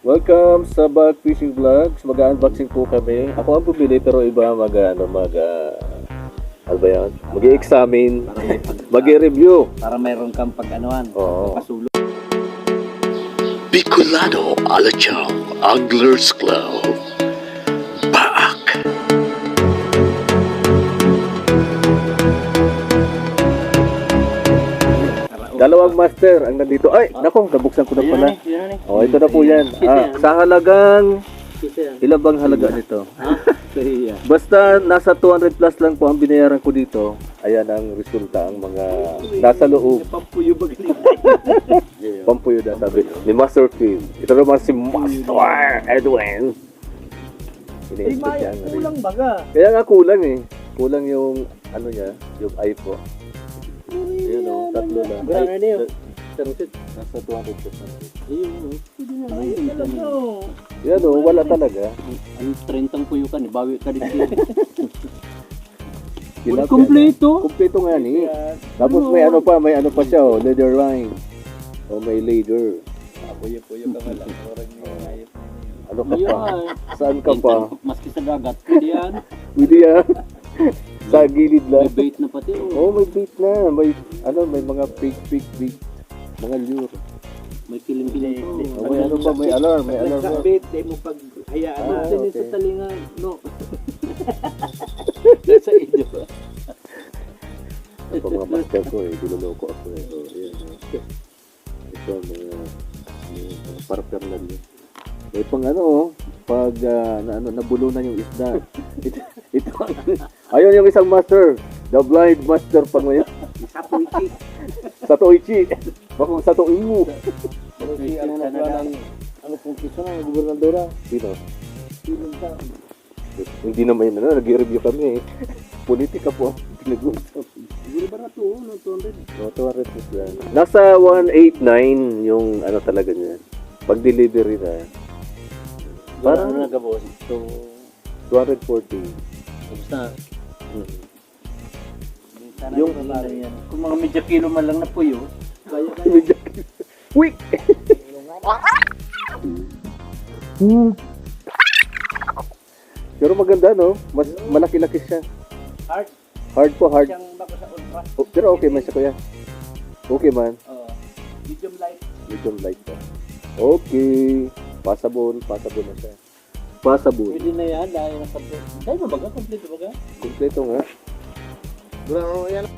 Welcome sa Bag Fishing Vlogs. Mag-unboxing po kami. Ako ang bumili pero iba ano ba yan? Mag-i-examine, mag-i-review. Para mayroon kang pag-anuan. Oo. Pasulong. Bicolano Alachao Anglers Club. Baak. Dalawang master ang nandito. Ay, nako, nabuksan ko na pala. Oh, ito na po yan. Sa halagang, ilan bang halaga nito? Basta nasa 200 plus lang po ang binayaran ko dito. Ayan ang resulta, ang mga nasa loob. Pampuyo ba ganito? Pampuyo na sabi ni Master Kim. Ito naman si Master Edwin. Iniisip niya ang Kulang baga. Kaya nga kulang eh. Kulang yung ano niya, yung eye po. Ayan o, tatlo lang. Grano na yun. Nasa 200 plus. Ayun. Yan o, wala talaga. Ang 30 puyo ka, bawi ka dito. Tilapia Kompleto. na. Kompleto nga ni. Tapos may ano pa siya o, leather line. O may leather. Puyo-puyo ka lang. Ano ka pa? Saan ka pa? Maski sa dagat. Pwede yan. Pwede yan. Sa gilid lang. May bait na pati. Oh, may bait na. May mga fake bait. Mga lure. May kiling-kiling to. Oh, may ano pa, may alarm. Bait, di mo pag hayaan. okay. Sa talingan. No. Sa inyo. Ito mga master ko eh, dinuloko ako eh. So, ayan. Ito mga parper lang yun. Eh pang ano oh, pag nabulunan yung isda. ito ayun yung isang master, the blind master pang ngayon. Sa Toichi. Bakong sa Toimu. Ano pong kiso na gobernadora? Sino? Hindi naman yun, nag-review kami eh. Politika po, pinag-uusap. Siguro ba na to? No, 200. No, 200 plus lang. Nasa 189 yung ano talaga niya. Pag delivery na. Parang ano nagabos? So, 240. basta. Yung kung mga medyo kilo man lang na puyo, kaya Quick! Pero maganda no? Mas malaki-laki siya. hard. Hard po, hard. Siyang bako sa ultra. Oh, pero okay man siya kuya. Okay man. Medium light. Medium light pa. Okay. Passable na siya. Passable. Pwede na yan dahil nasa. Dahil ba baga? Kompleto baga? Kompleto nga. Grano yan.